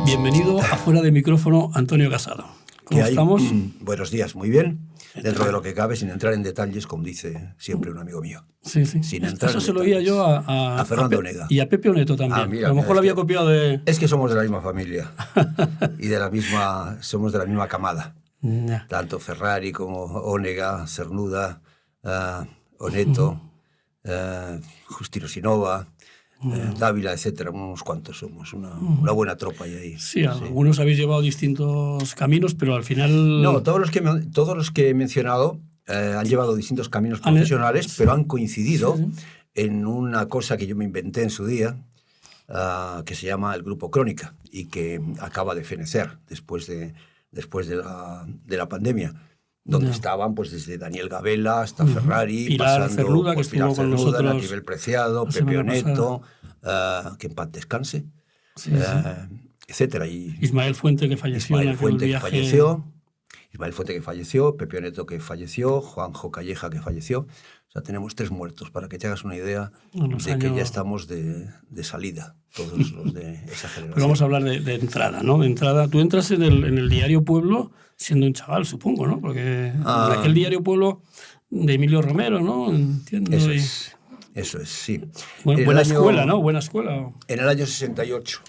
Bienvenido a Fuera de Micrófono, Antonio Casado. ¿Cómo estamos? Buenos días, muy bien. Dentro de lo que cabe, sin entrar en detalles, como dice siempre un amigo mío. Sí, sí. Sin entrar Eso en se lo oía yo a Fernando Onega. Y a Pepe Oneto también. Mira, a lo mejor lo había copiado de... Es que somos de la misma familia y somos de la misma camada. Ya. Tanto Ferrari como Onega, Cernuda, Oneto, Justino Sinova, Dávila, etcétera, unos cuantos somos, una buena tropa ahí. Sí, algunos habéis llevado distintos caminos, pero al final... No, todos los que he mencionado han llevado distintos caminos profesionales, pero han coincidido en una cosa que yo me inventé en su día, que se llama el Grupo Crónica, y que acaba de fenecer después de la pandemia, donde estaban pues desde Daniel Gabela hasta Ferrari, Pilar pasando Cernuda, por que Pilar estuvo con Cernuda, nosotros Natibel Preciado, la Pepe semana Oneto, que en paz descanse, etcétera. Y Ismael Fuente, que falleció Ismael en aquel Fuente, viaje. Ismael Fuente, que falleció, Pepe Oneto, que falleció, Juanjo Calleja, que falleció. O sea, tenemos 3 muertos, para que te hagas una idea de que ya estamos de salida, todos los de esa generación. Pero vamos a hablar de entrada, ¿no? De entrada, tú entras en el Diario Pueblo siendo un chaval, supongo, ¿no? Porque en aquel Diario Pueblo de Emilio Romero, ¿no? Entiendo. Eso es, sí. Buena escuela, ¿no? Buena escuela. En el año 68.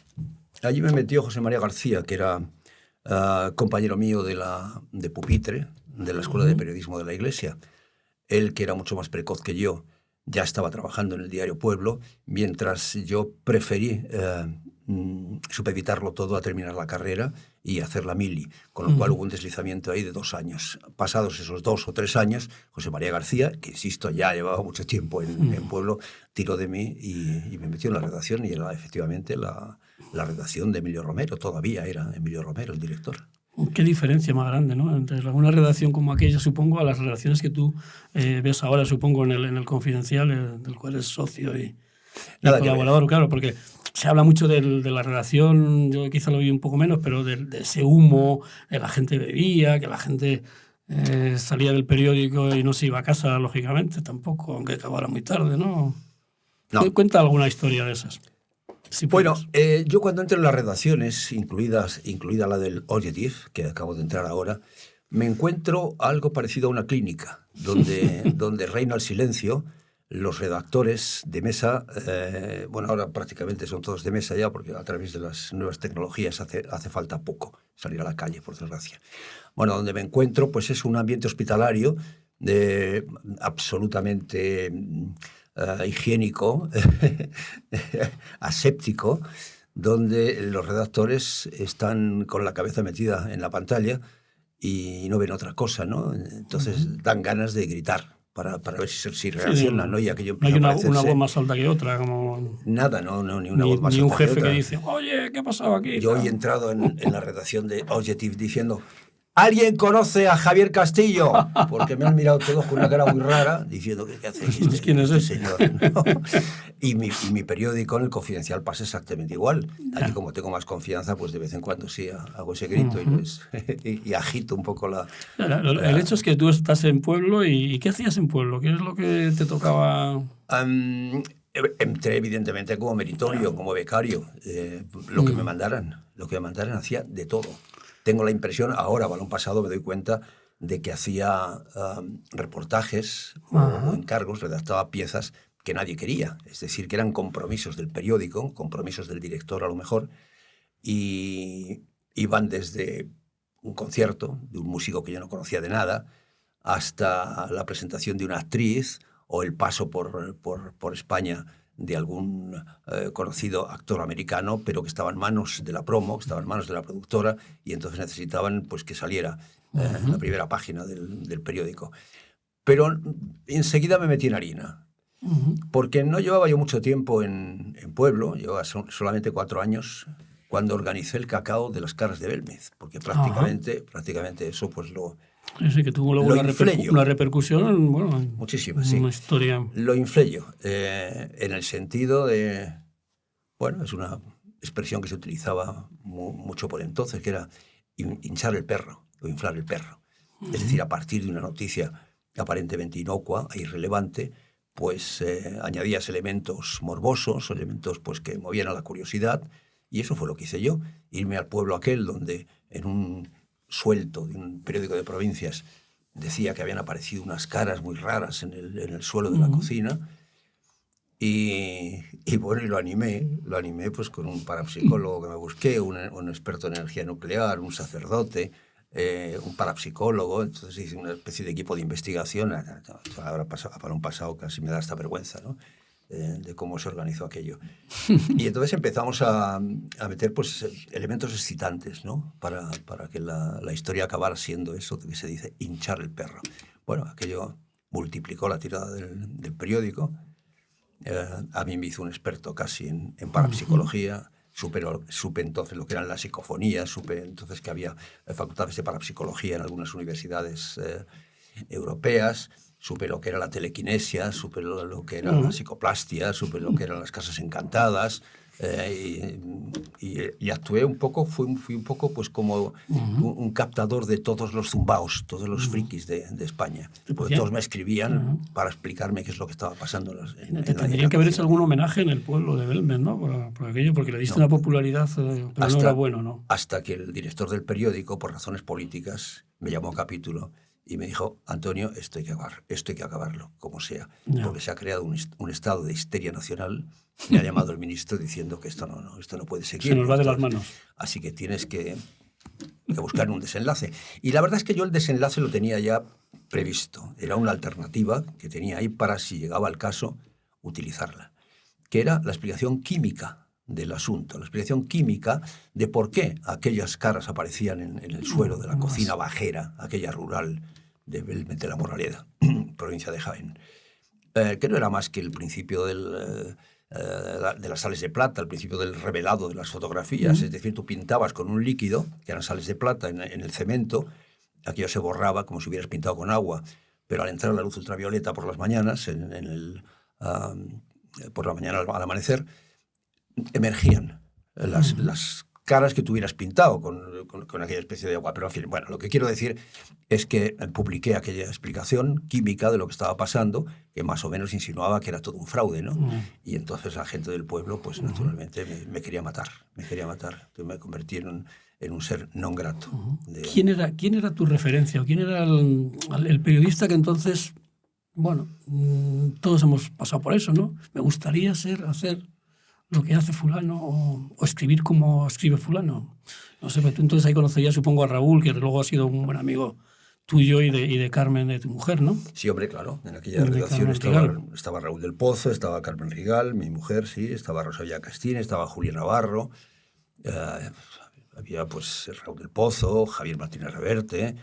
Allí me metió José María García, que era compañero mío de pupitre, de la Escuela de Periodismo de la Iglesia. Él, que era mucho más precoz que yo, ya estaba trabajando en el Diario Pueblo, mientras yo preferí supeditarlo todo a terminar la carrera y hacer la mili, con lo cual hubo un deslizamiento ahí de 2 años. Pasados esos 2 o 3 años, José María García, que insisto, ya llevaba mucho tiempo en Pueblo, tiró de mí y me metió en la redacción, y era efectivamente la redacción de Emilio Romero. Todavía era Emilio Romero el director. Qué diferencia más grande, ¿no? Entre una redacción como aquella, supongo, a las redacciones que tú ves ahora, supongo, en el Confidencial, del cual es socio y colaborador, claro, porque se habla mucho de la redacción, yo quizá lo vi un poco menos, pero de ese humo, que la gente bebía, que la gente salía del periódico y no se iba a casa, lógicamente, tampoco, aunque acabara muy tarde, ¿no? Cuenta alguna historia de esas. Sí, bueno, yo cuando entro en las redacciones, incluida la del Objective, que acabo de entrar ahora, me encuentro algo parecido a una clínica, donde reina el silencio. Los redactores de mesa, bueno, ahora prácticamente son todos de mesa ya, porque a través de las nuevas tecnologías hace falta poco salir a la calle, por desgracia. Bueno, donde me encuentro pues es un ambiente hospitalario absolutamente higiénico, aséptico, donde los redactores están con la cabeza metida en la pantalla y no ven otra cosa, ¿no? Entonces dan ganas de gritar para ver si reaccionan, ¿no? Y aquello no hay una voz más alta que otra. Nada, ni una voz más alta que otra. Ni un jefe que dice, oye, ¿qué ha pasado aquí? Yo hoy he entrado en la redacción de Objective diciendo: ¿alguien conoce a Javier Castillo? Porque me han mirado todos con una cara muy rara, diciendo ¿qué hace ¿Quién es ese señor? ¿No? Y mi periódico, en el Confidencial, pasa exactamente igual. Allí, como tengo más confianza, pues de vez en cuando sí hago ese grito y agito un poco la... El hecho es que tú estás en Pueblo, ¿y qué hacías en Pueblo? ¿Qué es lo que te tocaba...? Entré evidentemente como meritorio, como becario. Lo que me mandaran hacía de todo. Tengo la impresión, ahora, balón pasado, me doy cuenta de que hacía reportajes o encargos, redactaba piezas que nadie quería. Es decir, que eran compromisos del periódico, compromisos del director a lo mejor, y iban desde un concierto de un músico que yo no conocía de nada, hasta la presentación de una actriz o el paso por España de algún conocido actor americano, pero que estaba en manos de la promo, que estaba en manos de la productora, y entonces necesitaban pues que saliera la primera página del periódico. Pero enseguida me metí en harina, porque no llevaba yo mucho tiempo en Pueblo, llevaba solamente 4 años, cuando organicé el cacao de las Caras de Belmez, porque prácticamente eso pues lo... Sí, que tuvo luego una repercusión, bueno, muchísima, sí. Una historia. Lo inflé yo, en el sentido de, bueno, es una expresión que se utilizaba mucho por entonces, que era hinchar el perro o inflar el perro. Es decir, a partir de una noticia aparentemente inocua e irrelevante, pues añadías elementos morbosos, elementos pues que movían a la curiosidad, Y eso fue lo que hice yo, irme al pueblo aquel donde en un suelto de un periódico de provincias decía que habían aparecido unas caras muy raras en el suelo de la cocina. Y bueno, y lo animé pues con un parapsicólogo que me busqué, un experto en energía nuclear, un sacerdote, un parapsicólogo. Entonces hice una especie de equipo de investigación. Ahora para un pasado casi me da hasta vergüenza, ¿no? De cómo se organizó aquello. Y entonces empezamos a meter pues elementos excitantes, ¿no? Para que la historia acabara siendo eso que se dice hinchar el perro. Bueno, aquello multiplicó la tirada del periódico. A mí me hizo un experto casi en parapsicología. Supe entonces lo que eran las psicofonías, supe entonces que había facultades de parapsicología en algunas universidades europeas, supe lo que era la telequinesia, supe lo que era la psicoplastia, supe lo que eran las casas encantadas, y actué un poco, fui un poco pues como un captador de todos los zumbaos, todos los frikis de España. Porque todos me escribían para explicarme qué es lo que estaba pasando. Tendrían que haber hecho algún homenaje en el pueblo de Belmez, ¿no? Por aquello, porque le diste una popularidad, pero no era bueno, ¿no? Hasta que el director del periódico, por razones políticas, me llamó a capítulo y me dijo: Antonio, esto hay que acabarlo, como sea, porque se ha creado un estado de histeria nacional. Me ha llamado el ministro diciendo que esto no puede seguir. Se nos va de las manos. Así que tienes que buscar un desenlace. Y la verdad es que yo el desenlace lo tenía ya previsto. Era una alternativa que tenía ahí para, si llegaba el caso, utilizarla, que era la explicación química del asunto, la explicación química de por qué aquellas caras aparecían en el suelo de la cocina bajera, aquella rural de Belmez de la Moraleda, provincia de Jaén, que no era más que el principio de las sales de plata, el principio del revelado de las fotografías. Es decir, tú pintabas con un líquido, que eran sales de plata, en el cemento, aquello se borraba como si hubieras pintado con agua, pero al entrar la luz ultravioleta por las mañanas, por la mañana al amanecer, emergían las caras que tú hubieras pintado con aquella especie de agua. Pero en fin, bueno, lo que quiero decir es que publiqué aquella explicación química de lo que estaba pasando, que más o menos insinuaba que era todo un fraude, ¿no? Y entonces la gente del pueblo, pues naturalmente me quería matar. Entonces me convertí en un ser non grato. ¿Quién era tu referencia? ¿O quién era el periodista que entonces, bueno, todos hemos pasado por eso, ¿no? Me gustaría hacer lo que hace fulano o escribir como escribe fulano. No sé, pero tú entonces ahí conocerías, supongo, a Raúl, que luego ha sido un buen amigo tuyo y de Carmen, de tu mujer, ¿no? Sí, hombre, claro. En aquella redacción estaba Raúl del Pozo, estaba Carmen Rigal, mi mujer, sí, estaba Rosalía Castín, estaba Julia Navarro, había pues Raúl del Pozo, Javier Martínez Reverte,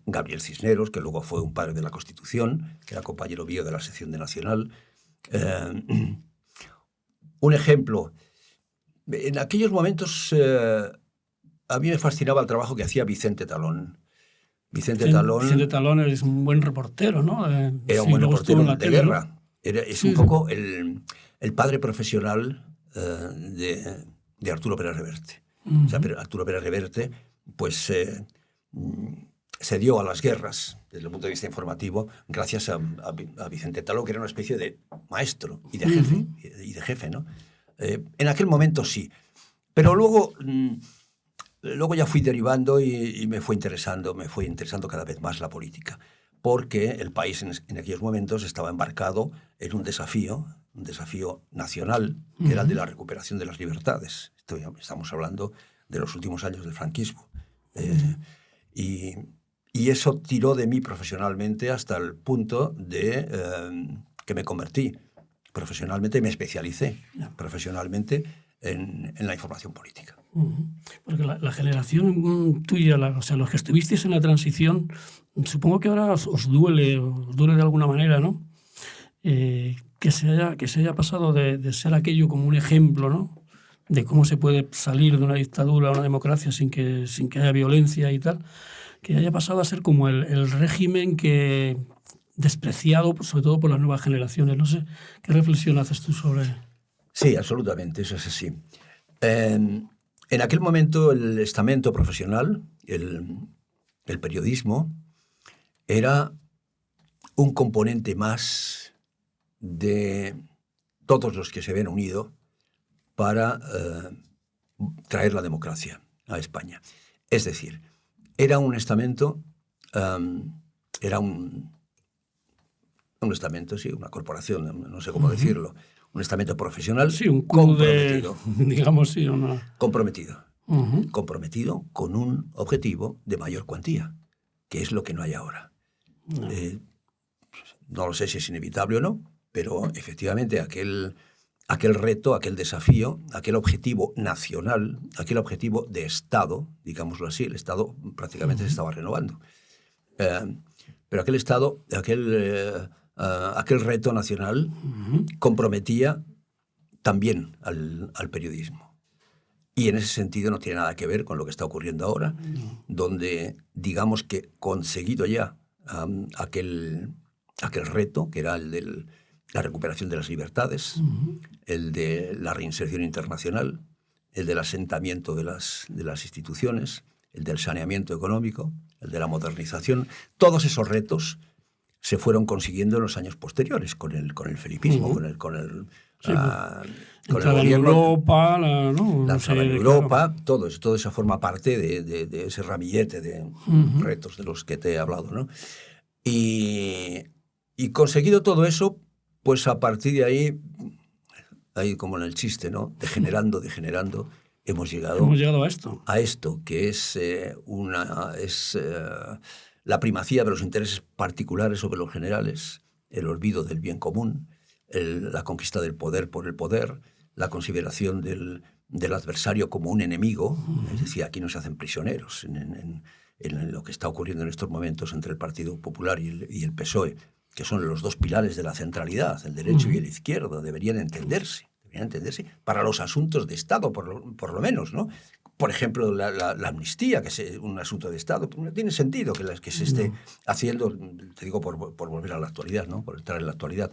Gabriel Cisneros, que luego fue un padre de la Constitución, que era compañero mío de la sección de Nacional. Un ejemplo, en aquellos momentos a mí me fascinaba el trabajo que hacía Vicente Talón. Vicente Talón es un buen reportero, ¿no? Era un buen reportero de guerra. ¿No? Es un poco el padre profesional de Arturo Pérez Reverte. O sea, Arturo Pérez Reverte pues, se dio a las guerras desde el punto de vista informativo gracias a Vicente Talón, que era una especie de maestro y de jefe, ¿no? En aquel momento sí. Pero luego ya fui derivando y me fue interesando cada vez más la política, porque el país en aquellos momentos estaba embarcado en un desafío nacional, que era el de la recuperación de las libertades. Estamos hablando de los últimos años del franquismo. Y eso tiró de mí profesionalmente hasta el punto de que me convertí profesionalmente, me especialicé profesionalmente en la información política. Porque la generación tuya, o sea, los que estuvisteis en la transición, supongo que ahora os duele de alguna manera, ¿no? Que se haya pasado de ser aquello como un ejemplo, ¿no? De cómo se puede salir de una dictadura a una democracia sin que haya violencia y tal, que haya pasado a ser como el régimen que despreciado, sobre todo por las nuevas generaciones. No sé, ¿qué reflexión haces tú sobre...? Sí, absolutamente, eso es así. En aquel momento el estamento profesional, el periodismo, era un componente más de todos los que se habían unido para traer la democracia a España. Es decir, era un estamento, sí, una corporación, no sé cómo decirlo, un estamento profesional, sí, un comprometido. Digamos, sí, una... Comprometido. Comprometido con un objetivo de mayor cuantía, que es lo que no hay ahora. No. No lo sé si es inevitable o no, pero efectivamente aquel reto, aquel desafío, aquel objetivo nacional, aquel objetivo de Estado, digámoslo así, el Estado prácticamente se estaba renovando. Pero aquel reto nacional comprometía también al periodismo. Y en ese sentido no tiene nada que ver con lo que está ocurriendo ahora, donde digamos que conseguido ya aquel reto, que era el de la recuperación de las libertades, el de la reinserción internacional, el del asentamiento de las instituciones, el del saneamiento económico, el de la modernización. Todos esos retos se fueron consiguiendo en los años posteriores, con el felipismo, con el gobierno. Europa, lanzaba en Europa, claro. Todo eso forma parte de ese ramillete de retos de los que te he hablado, ¿no? Y conseguido todo eso, pues a partir de ahí como en el chiste, ¿no? Degenerando, hemos llegado a esto. A esto, que es la primacía de los intereses particulares sobre los generales, el olvido del bien común, la conquista del poder por el poder, la consideración del adversario como un enemigo. Es decir, aquí no se hacen prisioneros en lo que está ocurriendo en estos momentos entre el Partido Popular y el PSOE, que son los dos pilares de la centralidad, el derecho y el izquierdo. Deberían entenderse para los asuntos de Estado, por lo menos, ¿no? Por ejemplo, la amnistía, que es un asunto de Estado. No tiene sentido que se esté haciendo, te digo por volver a la actualidad, ¿no? Por entrar en la actualidad,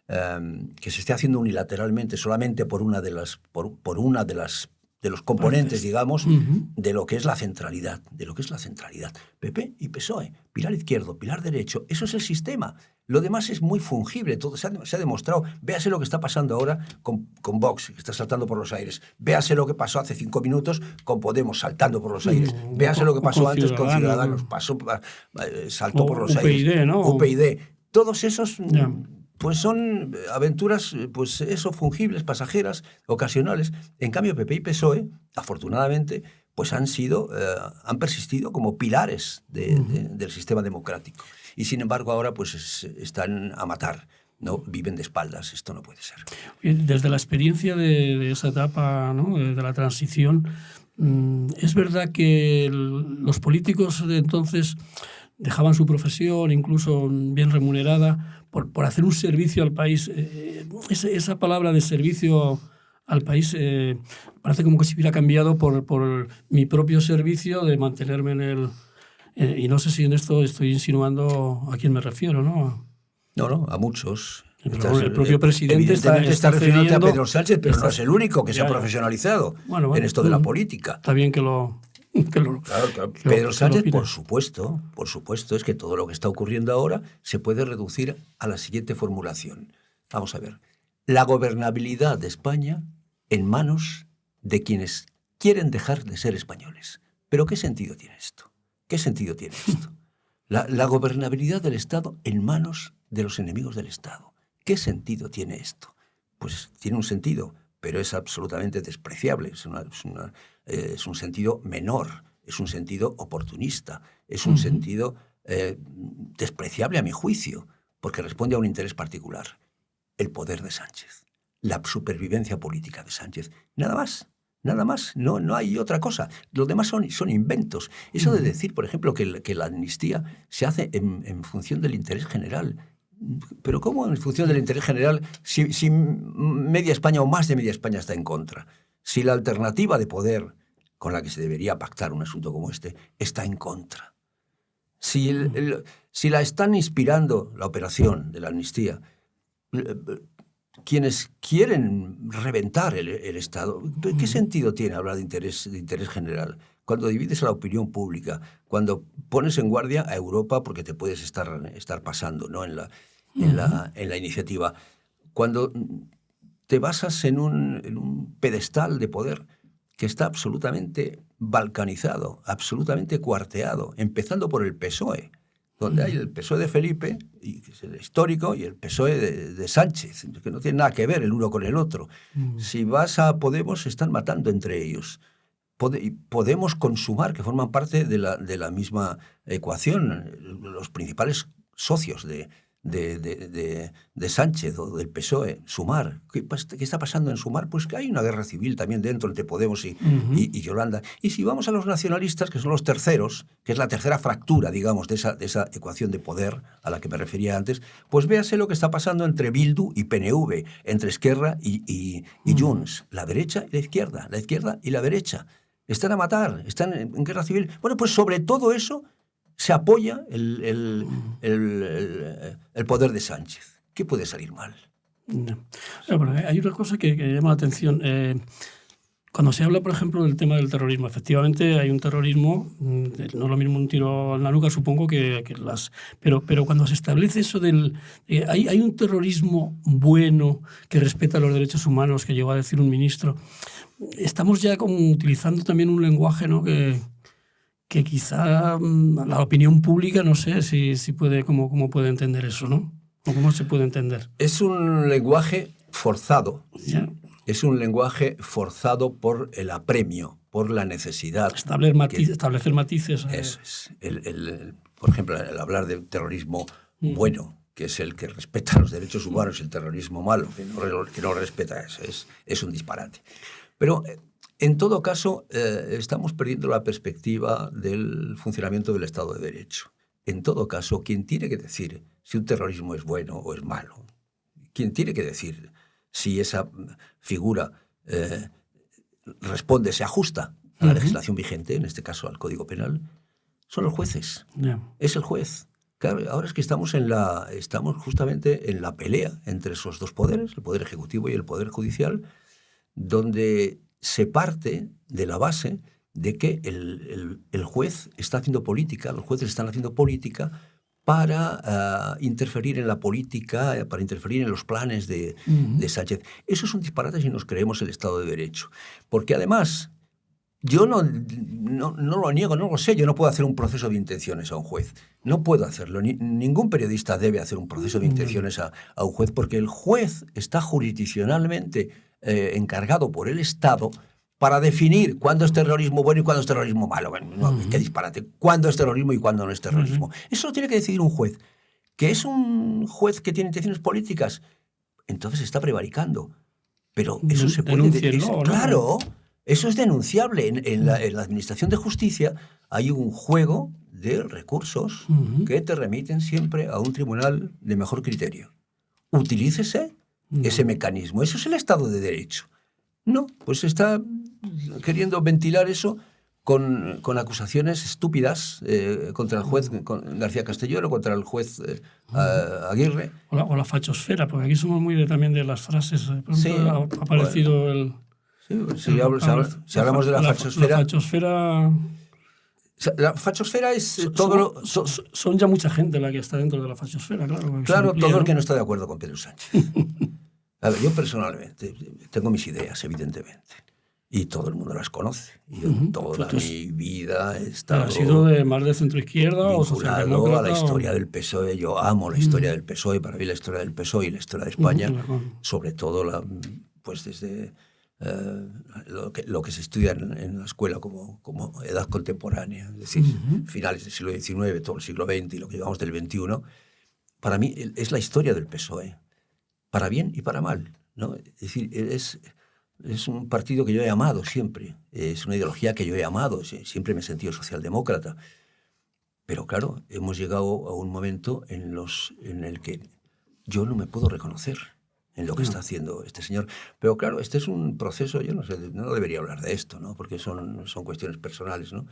que se esté haciendo unilateralmente solamente por una de los componentes, digamos, de lo que es la centralidad. PP y PSOE, pilar izquierdo, pilar derecho, eso es el sistema. Lo demás es muy fungible, todo se ha demostrado. Véase lo que está pasando ahora con Vox, que está saltando por los aires. Véase lo que pasó hace 5 minutos con Podemos, saltando por los aires. Véase lo que pasó antes con Ciudadanos, saltó por los aires. ¿No? UPyD, todos esos... Pues son aventuras, pues eso, fungibles, pasajeras, ocasionales. En cambio, PP y PSOE, afortunadamente, pues han persistido como pilares del sistema democrático. Y sin embargo ahora pues están a matar, ¿no? Viven de espaldas. Esto no puede ser. Desde la experiencia de esa etapa, ¿no? De la transición, es verdad que los políticos de entonces dejaban su profesión, incluso bien remunerada, por hacer un servicio al país. Esa palabra de servicio al país parece como que se hubiera cambiado por mi propio servicio de mantenerme en el... y no sé si en esto estoy insinuando a quién me refiero, ¿no? No, a muchos. El propio presidente está refiriéndote a Pedro Sánchez, pero no es el único que se ha profesionalizado en esto de la política. Está bien que lo... Claro. Pedro Sánchez, por supuesto, es que todo lo que está ocurriendo ahora se puede reducir a la siguiente formulación. Vamos a ver. La gobernabilidad de España en manos de quienes quieren dejar de ser españoles. ¿Pero qué sentido tiene esto? La gobernabilidad del Estado en manos de los enemigos del Estado. ¿Qué sentido tiene esto? Pues tiene un sentido, pero es absolutamente despreciable. Es un sentido menor, es un sentido oportunista, es un sentido despreciable a mi juicio, porque responde a un interés particular. El poder de Sánchez, la supervivencia política de Sánchez. Nada más. No hay otra cosa. Los demás son inventos. Eso de decir, por ejemplo, que la amnistía se hace en función del interés general. ¿Pero cómo en función del interés general si media España o más de media España está en contra? Si la alternativa de poder con la que se debería pactar un asunto como este está en contra. Si la están inspirando la operación de la amnistía, quienes quieren reventar el Estado, ¿qué sentido tiene hablar de interés general? Cuando divides a la opinión pública, cuando pones en guardia a Europa porque te puedes estar pasando, ¿no? en la iniciativa, cuando te basas en un pedestal de poder que está absolutamente balcanizado, absolutamente cuarteado, empezando por el PSOE, donde hay el PSOE de Felipe, que es el histórico, y el PSOE de Sánchez, que no tiene nada que ver el uno con el otro. Si vas a Podemos, se están matando entre ellos. Podemos consumar, que forman parte de la misma ecuación, los principales socios de Sánchez o del PSOE, Sumar. ¿Qué está pasando en Sumar? Pues que hay una guerra civil también dentro entre Podemos y Yolanda. Y si vamos a los nacionalistas, que son los terceros, que es la tercera fractura, digamos, de esa ecuación de poder a la que me refería antes, pues véase lo que está pasando entre Bildu y PNV, entre Esquerra y Junts, la derecha y la izquierda y la derecha. Están a matar, están en guerra civil. Bueno, pues sobre todo eso se apoya el poder de Sánchez. ¿Qué puede salir mal? No, pero hay una cosa que llama la atención. Cuando se habla, por ejemplo, del tema del terrorismo, efectivamente hay un terrorismo, no es lo mismo un tiro en la nuca, supongo, que las... Pero cuando se establece eso del... hay un terrorismo bueno que respeta los derechos humanos, que llegó a decir un ministro. Estamos ya como utilizando también un lenguaje, ¿no?, que quizá la opinión pública, no sé si puede, cómo puede entender eso, ¿no? ¿O cómo se puede entender? Es un lenguaje forzado. ¿Ya? Es un lenguaje forzado por el apremio, por la necesidad. Establecer matices. Eso es. Por ejemplo, el hablar del terrorismo bueno, que es el que respeta los derechos humanos, el terrorismo malo, que no respeta eso, es un disparate. Pero en todo caso, estamos perdiendo la perspectiva del funcionamiento del Estado de Derecho. En todo caso, quien tiene que decir si un terrorismo es bueno o es malo, quien tiene que decir si esa figura responde, se ajusta a la legislación vigente, en este caso al Código Penal, son los jueces. Yeah. Es el juez. Claro, ahora es que estamos justamente en la pelea entre esos dos poderes, el Poder Ejecutivo y el Poder Judicial, donde se parte de la base de que el juez está haciendo política, los jueces están haciendo política para interferir en la política, para interferir en los planes de Sánchez. Eso es un disparate si nos creemos el Estado de Derecho. Porque además, yo no lo niego, no lo sé, yo no puedo hacer un proceso de intenciones a un juez. No puedo hacerlo. Ningún periodista debe hacer un proceso de intenciones a un juez, porque el juez está jurisdiccionalmente encargado por el Estado para definir cuándo es terrorismo bueno y cuándo es terrorismo malo. Bueno, no, qué disparate. ¿Cuándo es terrorismo y cuándo no es terrorismo? Eso lo tiene que decidir un juez. ¿Que es un juez que tiene intenciones políticas? Entonces está prevaricando. Pero eso se puede... Claro, eso es denunciable. En la Administración de Justicia hay un juego de recursos que te remiten siempre a un tribunal de mejor criterio. Utilícese ese mecanismo. Eso es el Estado de Derecho. No, pues está queriendo ventilar eso con acusaciones estúpidas contra el juez García Castellón, contra el juez Aguirre. O la fachosfera, porque aquí somos muy también de las frases. Sí, ha aparecido si hablamos de la fachosfera... La fachosfera es son ya mucha gente la que está dentro de la fachosfera, claro. Claro, todo el que no está de acuerdo con Pedro Sánchez. A ver, yo personalmente tengo mis ideas, evidentemente, y todo el mundo las conoce. Yo toda mi vida he estado... ¿Ha sido más de centroizquierda o socialdemócrata? A la historia del PSOE. Yo amo la historia del PSOE. Para mí la historia del PSOE y la historia de España, sobre todo pues desde lo que se estudia en la escuela como edad contemporánea, es decir, finales del siglo XIX, todo el siglo XX y lo que llevamos del XXI, para mí es la historia del PSOE. Para bien y para mal, ¿no? Es decir, es un partido que yo he amado siempre, es una ideología que yo he amado, siempre me he sentido socialdemócrata. Pero claro, hemos llegado a un momento en el que yo no me puedo reconocer en lo que está haciendo este señor. Pero claro, este es un proceso, yo no sé, no debería hablar de esto, ¿no? Porque son cuestiones personales, ¿no?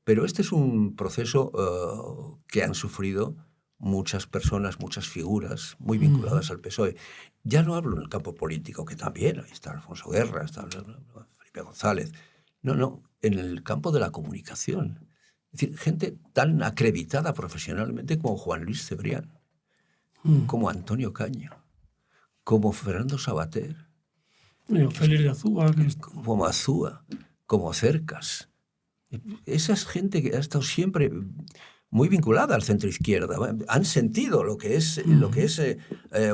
Pero este es un proceso que han sufrido muchas personas, muchas figuras muy vinculadas al PSOE. Ya no hablo en el campo político, que también, ahí está Alfonso Guerra, está Felipe González. No, en el campo de la comunicación. Es decir, gente tan acreditada profesionalmente como Juan Luis Cebrián, como Antonio Caño, como Fernando Sabater, Félix de Azúa. como Azúa, como Cercas. Esa es gente que ha estado siempre muy vinculada al centro izquierda. Han sentido lo que es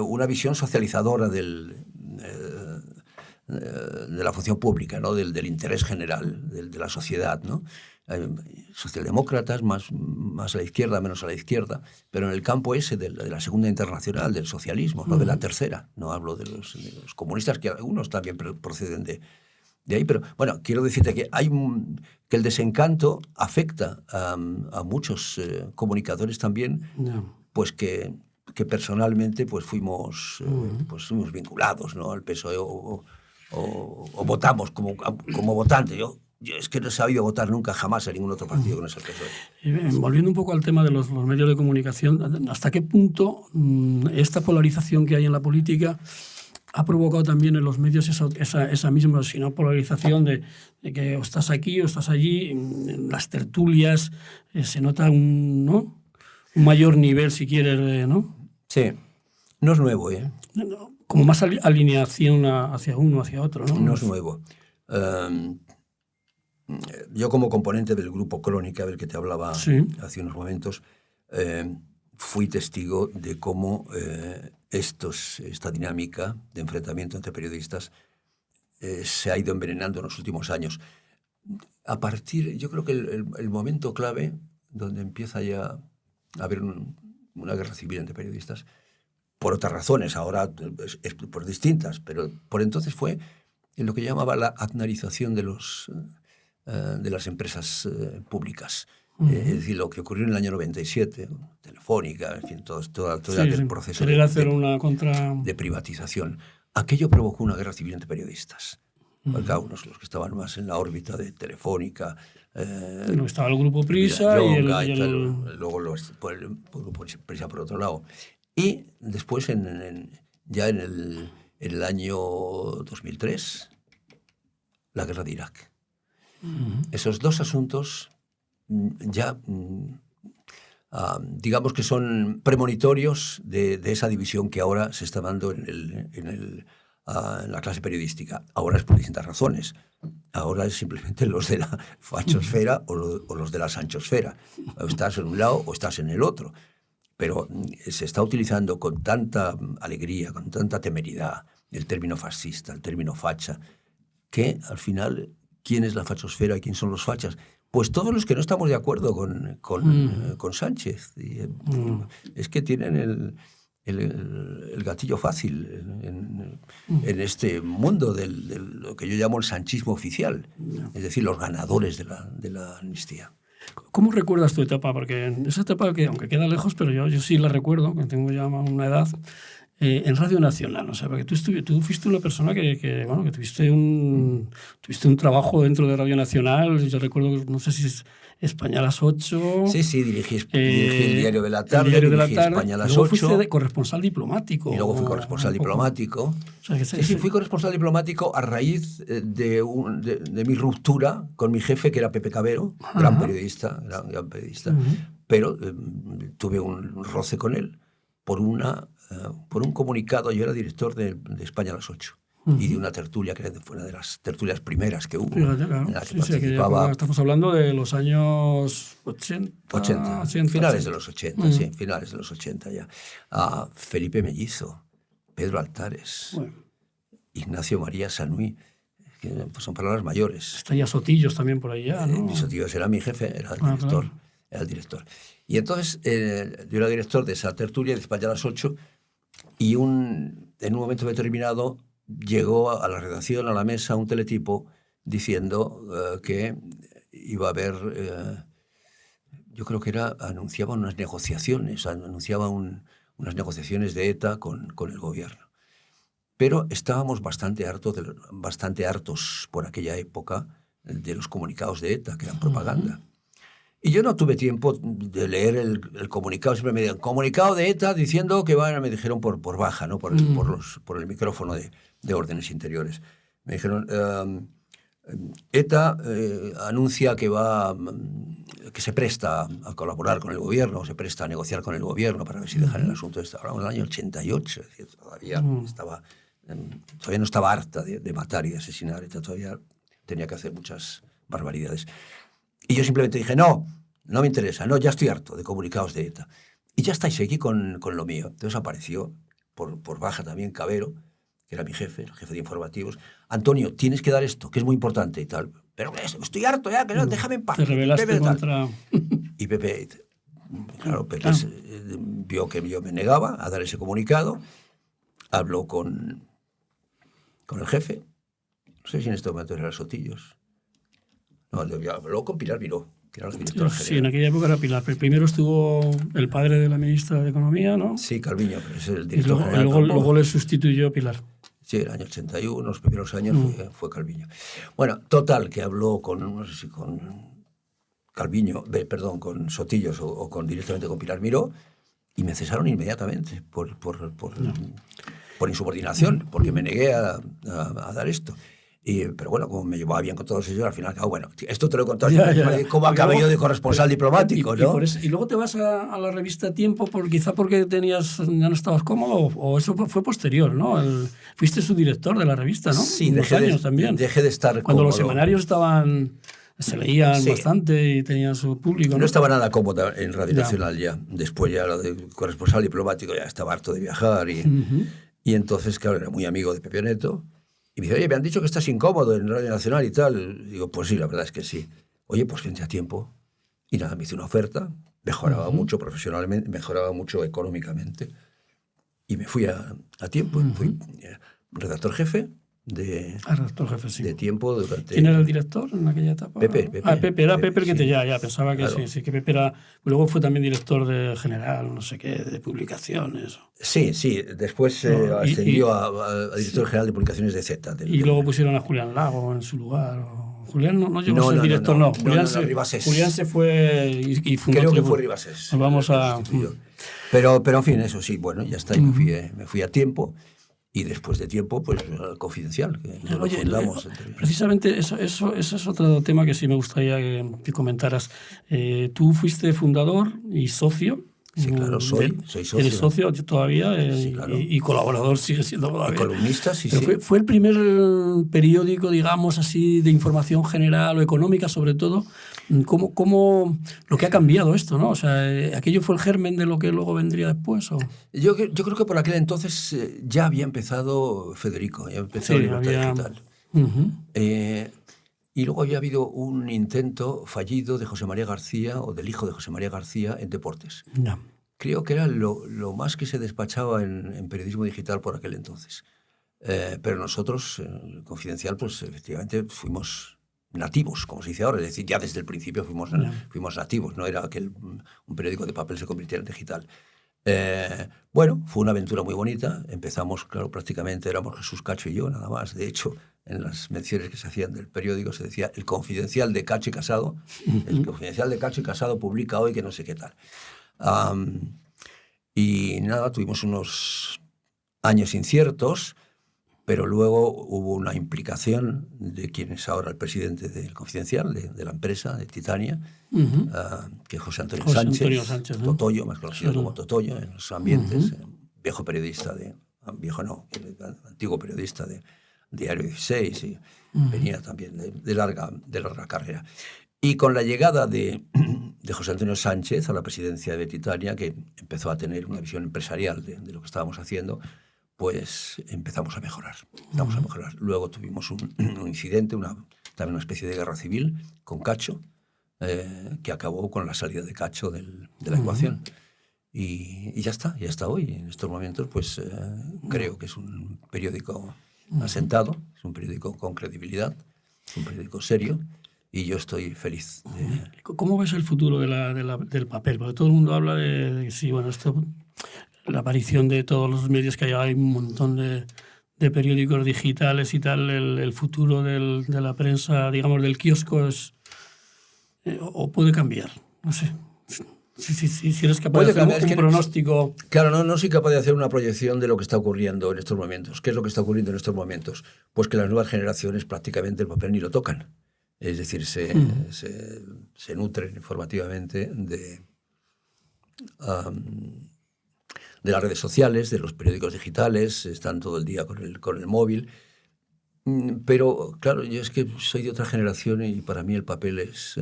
una visión socializadora de la función pública, ¿no? del interés general, de la sociedad, ¿no? Socialdemócratas, más a la izquierda, menos a la izquierda, pero en el campo ese de la Segunda Internacional, del socialismo, no de la tercera. No hablo de los comunistas, que algunos también proceden de ahí, pero bueno, quiero decirte que que el desencanto afecta a muchos comunicadores también, pues que personalmente pues fuimos vinculados, ¿no? al PSOE o votamos como votante. Yo es que no he sabido votar nunca jamás a ningún otro partido que no sea el PSOE. Volviendo un poco al tema de los medios de comunicación, ¿hasta qué punto esta polarización que hay en la política ha provocado también en los medios esa misma polarización de que o estás aquí o estás allí? En las tertulias se nota un mayor nivel, si quieres, ¿no? Sí, no es nuevo, ¿eh? Como más alineación hacia uno, hacia otro, ¿no? No es nuevo. Yo, como componente del grupo Crónica, del que te hablaba hace unos momentos, fui testigo de cómo esta dinámica de enfrentamiento entre periodistas se ha ido envenenando en los últimos años. Yo creo que el momento clave donde empieza ya a haber una guerra civil entre periodistas, por otras razones, ahora es por distintas, pero por entonces fue en lo que llamaba la aznarización de las empresas públicas. Es decir, lo que ocurrió en el año 97, Telefónica, en fin, todo aquel proceso de privatización. Aquello provocó una guerra civil entre periodistas. Porque unos, los que estaban más en la órbita de Telefónica. Estaba el grupo Prisa luego el grupo Prisa por otro lado. Y después, ya en el año 2003, la guerra de Irak. Esos dos asuntos ya, digamos que son premonitorios de esa división que ahora se está dando en la clase periodística. Ahora es por distintas razones. Ahora es simplemente los de la fachosfera o los de la sanchosfera. O estás en un lado o estás en el otro. Pero se está utilizando con tanta alegría, con tanta temeridad, el término fascista, el término facha, que al final, ¿quién es la fachosfera y quién son los fachas? Pues todos los que no estamos de acuerdo con Sánchez. Es que tienen el gatillo fácil en este mundo de lo que yo llamo el sanchismo oficial, es decir, los ganadores de la amnistía. ¿Cómo recuerdas tu etapa? Porque en esa etapa, que aunque queda lejos, pero yo sí la recuerdo, que tengo ya una edad, en Radio Nacional. O sea, porque tú fuiste una persona que tuviste un trabajo dentro de Radio Nacional. Yo recuerdo, no sé si es España a las 8. Sí, dirigí el Diario de la Tarde, España a las 8. Luego fuiste corresponsal diplomático. Y luego fui corresponsal diplomático. O sea, fui corresponsal diplomático a raíz de mi ruptura con mi jefe, que era Pepe Cabero, gran periodista. Pero tuve un roce con él por un comunicado. Yo era director de España a las 8. Y de una tertulia que fue una de las tertulias primeras que hubo. Fíjate, claro. En la que participaba. Estamos hablando de los años 80. Finales de los 80, sí, finales de los 80 ya. Felipe Mellizo, Pedro Altares, Ignacio María Sanui, que pues son palabras mayores. Está ya Sotillos también por allá, ¿no? Sotillos era mi jefe, era el director. Claro. Era el director. Y entonces yo era director de esa tertulia de España a las 8 y en un momento determinado llegó a la redacción, a la mesa, un teletipo diciendo que iba a haber, yo creo que anunciaba unas negociaciones, unas negociaciones de ETA con el gobierno. Pero estábamos bastante hartos por aquella época de los comunicados de ETA, que eran propaganda. Y yo no tuve tiempo de leer el comunicado, siempre me dijeron, comunicado de ETA diciendo que me dijeron por baja, ¿no? por el micrófono de órdenes interiores. Me dijeron, ETA anuncia que se presta a colaborar con el gobierno, se presta a negociar con el gobierno para ver si dejan el asunto. Hablamos del año 88, es decir, todavía no estaba harta de matar y de asesinar. ETA todavía tenía que hacer muchas barbaridades. Y yo simplemente dije, no me interesa, no, ya estoy harto de comunicados de ETA. Y ya está, y seguí con lo mío. Entonces apareció, por baja también, Cabero, que era mi jefe, el jefe de informativos. Antonio, tienes que dar esto, que es muy importante y tal. Pero estoy harto ya, que no, déjame en paz. Te rebelaste Pepe, contra... Y Pepe, claro, Pepe vio que yo me negaba a dar ese comunicado, habló con el jefe, no sé si en este momento era Sotillos, no, habló con Pilar Miró, que era la directora general. Sí, en aquella época era Pilar. Pero primero estuvo el padre de la ministra de Economía, ¿no? Sí, Calviño, pero es el Y director general. luego le sustituyó Pilar. Sí, el año 81, los primeros años fue Calviño. Bueno, total, que habló con, no sé si con Calviño, perdón, con Sotillos o directamente con Pilar Miró, y me cesaron inmediatamente por insubordinación, porque me negué a dar esto. Pero bueno, como me llevaba bien con todos ellos, al final, bueno, esto te lo he contado, cómo acabé yo de corresponsal diplomático, ¿no? Y luego te vas a la revista Tiempo, quizá porque ya no estabas cómodo, o eso fue posterior, ¿no? Fuiste su director de la revista, ¿no? Sí, años también. Dejé de estar cuando cómodo. Los semanarios se leían bastante y tenían su público. No estaba nada cómodo en Radio Nacional ya. Después ya lo de corresponsal diplomático, ya estaba harto de viajar. Y entonces, claro, era muy amigo de Pepe Neto. Y me dice, oye, me han dicho que estás incómodo en Radio Nacional y tal. Y digo, pues sí, la verdad es que sí. Oye, pues vente a Tiempo. Y nada, me hizo una oferta. Mejoraba mucho profesionalmente, mejoraba mucho económicamente. Y me fui a Tiempo. Fui redactor jefe redactor jefe, sí. de Tiempo durante... ¿Quién era el director en aquella etapa? Pepe. Pepe, era Pepe el que sí. ya pensaba que Claro. sí, que Pepe era... Luego fue también director de general, no sé qué, de publicaciones. Sí, después ascendió a director general de publicaciones de Z. Y luego pusieron a Julián Lago en su lugar. Julián no llegó a ser director, no. Julián se fue y fundó... Creo que fue Ribasés. Nos vamos a... Pero en fin, eso sí, bueno, ya está, y me fui a Tiempo. Y después de Tiempo, pues Confidencial, que lo fundamos. Precisamente eso es otro tema que sí me gustaría que comentaras. Tú fuiste fundador y socio. Sí, claro, soy socio. Eres socio todavía sí, claro. y colaborador sigue siendo todavía. Y columnista, sí, Pero sí. fue el primer periódico, digamos así, de información general o económica, sobre todo. ¿Cómo lo que ha cambiado esto, ¿no? O sea, ¿aquello fue el germen de lo que luego vendría después? ¿O? Yo creo que por aquel entonces ya había empezado Federico, ya empezado Libertad Digital. Y luego había habido un intento fallido de José María García, o del hijo de José María García, en Deportes. No. Creo que era lo más que se despachaba en periodismo digital por aquel entonces. Pero nosotros, en Confidencial, pues efectivamente fuimos nativos, como se dice ahora. Es decir, ya desde el principio fuimos nativos. No era que un periódico de papel se convirtiera en digital. Bueno, fue una aventura muy bonita. Empezamos, claro, prácticamente éramos Jesús, Cacho y yo, nada más. De hecho, en las menciones que se hacían del periódico se decía el Confidencial de Cacho y Casado. El Confidencial de Cacho y Casado publica hoy que no sé qué tal. Y nada, tuvimos unos años inciertos, pero luego hubo una implicación de quien es ahora el presidente del Confidencial, de la empresa, de Titania, que es José Antonio Sánchez, ¿no? Totoyo, más conocido como Totoyo en los ambientes, viejo periodista antiguo periodista de Diario 16, y venía también de larga carrera. Y con la llegada de José Antonio Sánchez a la presidencia de Titania, que empezó a tener una visión empresarial de lo que estábamos haciendo, pues empezamos a mejorar. Luego tuvimos un incidente, también una especie de guerra civil con Cacho, que acabó con la salida de Cacho de la ecuación. Y ya está hoy. En estos momentos, pues creo que es un periódico asentado, es un periódico con credibilidad, es un periódico serio. Y yo estoy feliz. ¿Cómo ves el futuro del papel? Porque todo el mundo habla de sí, bueno, la aparición de todos los medios que hay un montón de periódicos digitales y tal, el futuro de la prensa, digamos, del kiosco es... o puede cambiar, no sé. Si eres capaz de hacer un pronóstico... Claro, no soy capaz de hacer una proyección de lo que está ocurriendo en estos momentos. ¿Qué es lo que está ocurriendo en estos momentos? Pues que las nuevas generaciones prácticamente el papel ni lo tocan. Es decir, se nutren informativamente de las redes sociales, de los periódicos digitales, están todo el día con el móvil. Pero, claro, yo es que soy de otra generación y para mí el papel es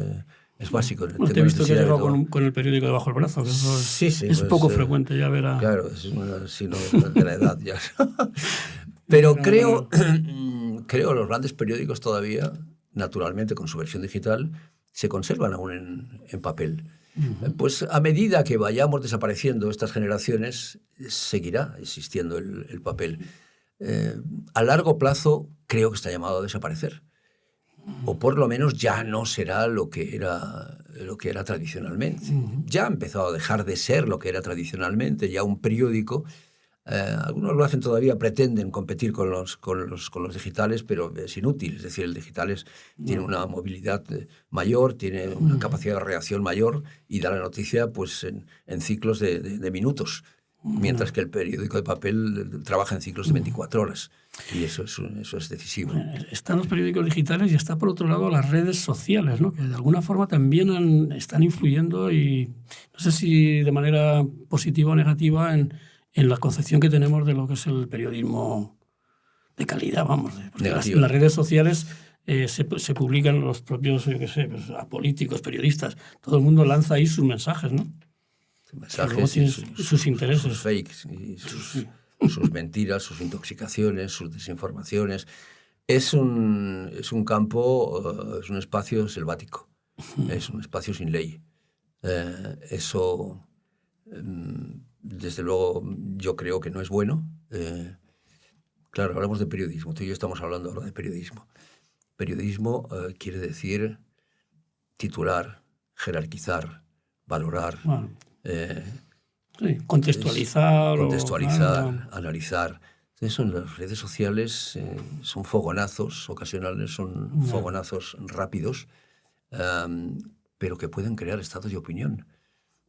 básico. Bueno, te he visto que has llegado con el periódico debajo del brazo, que eso es pues, poco frecuente, ya verá. Claro, es un signo de la edad ya. Pero creo los grandes periódicos todavía, naturalmente con su versión digital, se conservan aún en papel. Pues a medida que vayamos desapareciendo estas generaciones, seguirá existiendo el papel. A largo plazo creo que está llamado a desaparecer. O por lo menos ya no será lo que era tradicionalmente. Ya ha empezado a dejar de ser lo que era tradicionalmente. Ya un periódico, algunos lo hacen todavía, pretenden competir con los digitales, pero es inútil. Es decir, el digital tiene una movilidad mayor, tiene una capacidad de reacción mayor y da la noticia pues, en ciclos de minutos. Mientras que el periódico de papel trabaja en ciclos de 24 horas. Y eso es decisivo. Están los periódicos digitales y está, por otro lado, las redes sociales, ¿no? Que de alguna forma también están influyendo, y no sé si de manera positiva o negativa, en la concepción que tenemos de lo que es el periodismo de calidad, vamos. Porque en las redes sociales se publican los propios, yo qué sé, pues, políticos, periodistas. Todo el mundo lanza ahí sus mensajes, ¿no? Mensajes y sus intereses. Sus fakes, y sus mentiras, sus intoxicaciones, sus desinformaciones. Es un campo, es un espacio selvático, es un espacio sin ley. Eso, desde luego, yo creo que no es bueno. Claro, hablamos de periodismo, tú y yo estamos hablando ahora de periodismo. Periodismo quiere decir titular, jerarquizar, valorar. Bueno. Sí, contextualizar, analizar. Entonces, las redes sociales son fogonazos ocasionales, son fogonazos rápidos, pero que pueden crear estados de opinión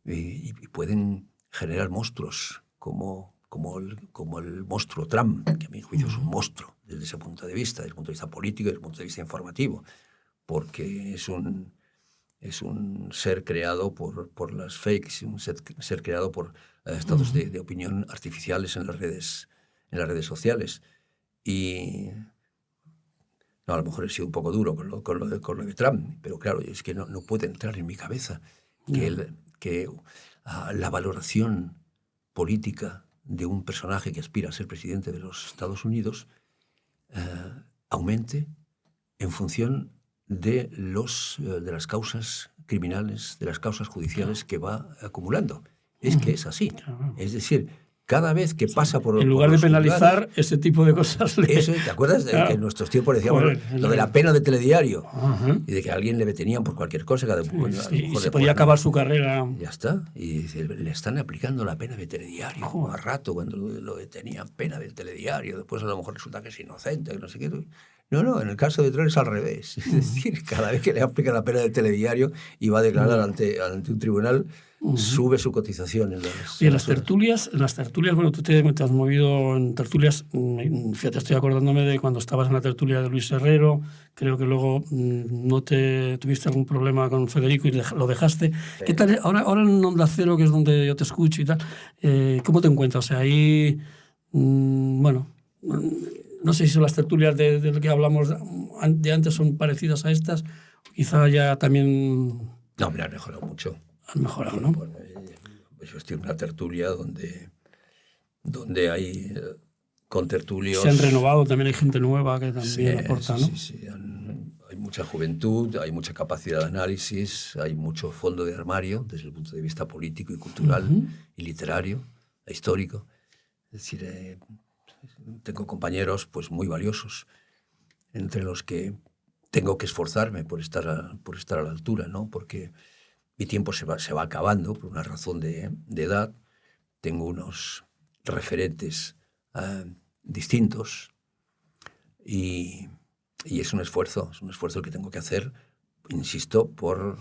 y pueden generar monstruos como el monstruo Trump, que a mi juicio es un monstruo desde ese punto de vista político y desde el punto de vista informativo, porque es un ser creado por las fakes, un ser creado por estados de opinión artificiales en las redes sociales. Y no, a lo mejor he sido un poco duro con lo de Trump, pero claro, es que no puede entrar en mi cabeza que la valoración política de un personaje que aspira a ser presidente de los Estados Unidos aumente en función de las causas criminales, de las causas judiciales que va acumulando. Es que es así. Es decir, cada vez que pasa por... En lugar de penalizar ese tipo de cosas... ¿Te acuerdas de que en nuestros tiempos decíamos lo de la pena de telediario? Y de que a alguien le detenían por cualquier cosa. Y se podía acabar su carrera. Ya está. Y le están aplicando la pena de telediario a rato cuando lo detenían. Pena del telediario. Después a lo mejor resulta que es inocente, que no sé qué... No, en el caso de Trump es al revés. Es decir, cada vez que le aplican la pena del telediario y va a declarar ante un tribunal, sube su cotización. Y en las tertulias, bueno, tú te has movido en tertulias. Fíjate, estoy acordándome de cuando estabas en la tertulia de Luis Herrero. Creo que luego no tuviste algún problema con Federico y lo dejaste. Sí. ¿Qué tal? Ahora en Onda Cero, que es donde yo te escucho y tal, ¿cómo te encuentras? O sea, ahí, bueno... No sé si son las tertulias de lo que hablamos de antes son parecidas a estas. Quizá ya también... No, me han mejorado mucho. Han mejorado, ¿no? Bueno, yo estoy en una tertulia donde hay contertulios... Se han renovado, también hay gente nueva que también aporta, ¿no? Sí. Hay mucha juventud, hay mucha capacidad de análisis, hay mucho fondo de armario desde el punto de vista político y cultural y literario, e histórico. Es decir... tengo compañeros pues muy valiosos, entre los que tengo que esforzarme por estar a la altura, ¿no? Porque mi tiempo se va acabando por una razón de edad. Tengo unos referentes distintos y es un esfuerzo el que tengo que hacer, insisto, por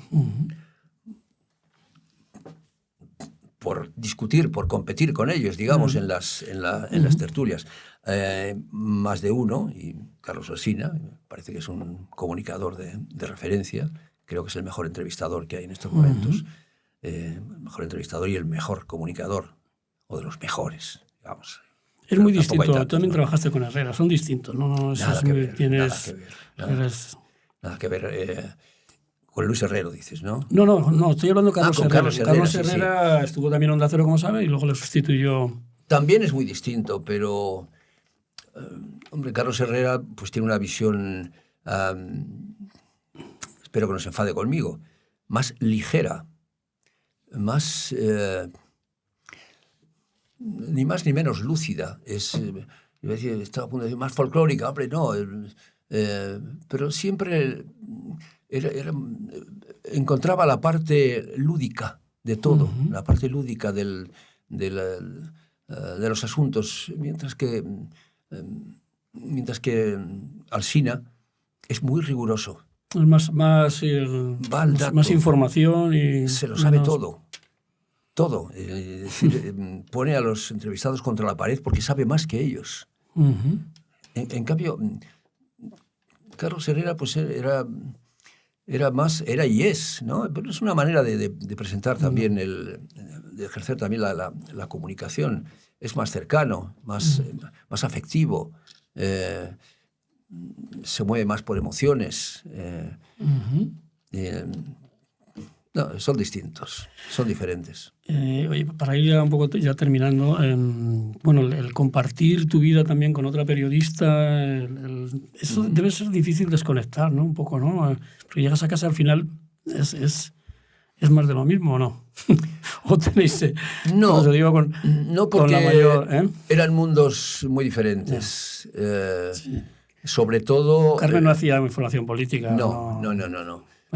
discutir, por competir con ellos, digamos, en las tertulias. Más de uno, y Carlos Alsina, parece que es un comunicador de referencia, creo que es el mejor entrevistador que hay en estos momentos, el mejor entrevistador y el mejor comunicador, o de los mejores, digamos. Es muy distinto. Tú también trabajaste con Herrera, son distintos, ¿no? Nada que ver. Nada que ver. Con Luis Herrero, dices, ¿no? No, estoy hablando de Carlos Herrera. Carlos Herrera sí. Estuvo también en Onda Cero, como sabe, y luego le sustituyó. También es muy distinto, pero... hombre, Carlos Herrera pues tiene una visión, espero que no se enfade conmigo, más ligera, más... ni más ni menos lúcida. Estaba a punto de decir más folclórica, hombre, no. Pero siempre encontraba la parte lúdica de todo, la parte lúdica de los asuntos, mientras que Alsina es muy riguroso. Es más información y... Se lo sabe todo. Todo. Pone a los entrevistados contra la pared porque sabe más que ellos. En cambio, Carlos Herrera pues era y es, ¿no? Pero es una manera de presentar también, de ejercer también la comunicación. Es más cercano, más afectivo, se mueve más por emociones. No, son distintos, son diferentes. Oye, para ir ya un poco ya terminando, el compartir tu vida también con otra periodista, eso debe ser difícil desconectar, ¿no? Un poco, ¿no? Porque llegas a casa al final, ¿es más de lo mismo o no? ¿O tenéis...? No, porque con la mayor, eran mundos muy diferentes. Sí. Sobre todo... Carmen no hacía información política. No.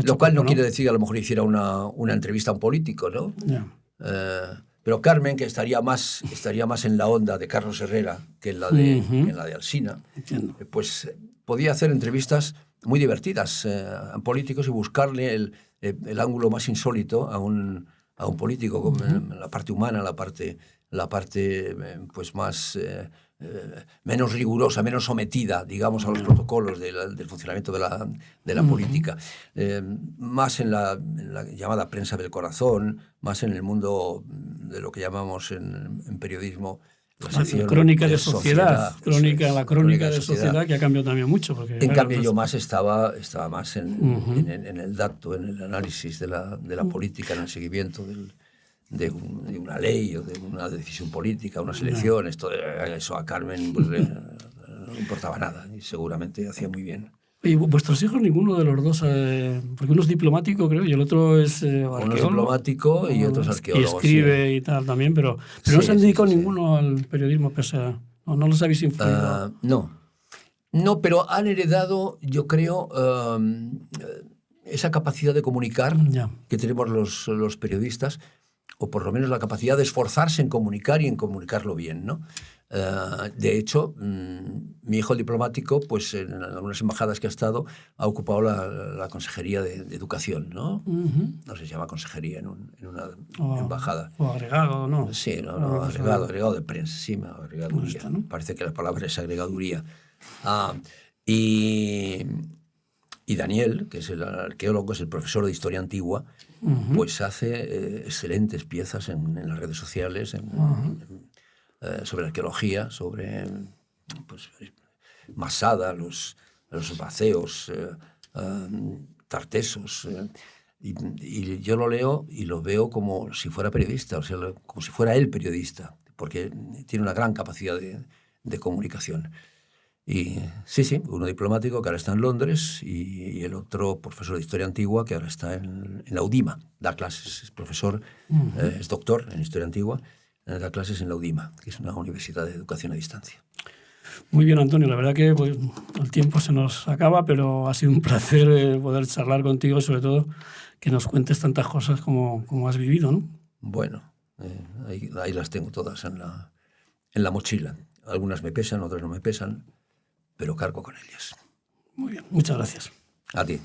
Lo cual no quiere decir que a lo mejor hiciera una entrevista a un político, ¿no? Yeah. Pero Carmen, que estaría más en la onda de Carlos Herrera que en la de Alsina, pues podía hacer entrevistas muy divertidas a políticos y buscarle el ángulo más insólito a un político, como la parte humana, la parte pues más... menos rigurosa, menos sometida, digamos, a los protocolos del funcionamiento de la política. Más en la llamada prensa del corazón, más en el mundo de lo que llamamos en periodismo la sección crónica de sociedad. La crónica de sociedad que ha cambiado también mucho. Porque, en cambio, yo estaba más en el dato, en el análisis de la política, en el seguimiento de una ley o de una decisión política, unas elecciones, todo eso a Carmen pues, no le importaba nada y seguramente hacía muy bien. ¿Y vuestros hijos, ninguno de los dos? Porque uno es diplomático, creo, y el otro es arqueólogo. Uno es diplomático y otro es arqueólogo. Y escribe, sí. Y tal también, pero no se han dedicado ninguno al periodismo, pese a... ¿No los habéis influido? No, pero han heredado, yo creo, esa capacidad de comunicar que tenemos los periodistas, o por lo menos la capacidad de esforzarse en comunicar y en comunicarlo bien, ¿no? De hecho, mi hijo diplomático, pues en algunas embajadas que ha estado, ha ocupado la consejería de educación, ¿no? No sé si se llama consejería en una embajada. O agregado, ¿no? Sí, agregado de prensa, sí, agregaduría. ¿No? Parece que la palabra es agregaduría. Y Daniel, que es el arqueólogo, es el profesor de historia antigua, pues hace excelentes piezas en las redes sociales, sobre arqueología, sobre pues, Masada, los baceos, tartesos. Y yo lo leo y lo veo como si fuera periodista, o sea, como si fuera él periodista, porque tiene una gran capacidad de comunicación. Y sí, uno diplomático que ahora está en Londres y el otro profesor de historia antigua que ahora está en la UDIMA, da clases, es profesor, es doctor en historia antigua, da clases en la UDIMA, que es una universidad de educación a distancia. Muy bien, Antonio, la verdad que pues, el tiempo se nos acaba, pero ha sido un placer poder charlar contigo y sobre todo que nos cuentes tantas cosas como has vivido, ¿no? Bueno, ahí las tengo todas en la mochila. Algunas me pesan, otras no me pesan, pero cargo con ellas. Muy bien, muchas gracias. A ti.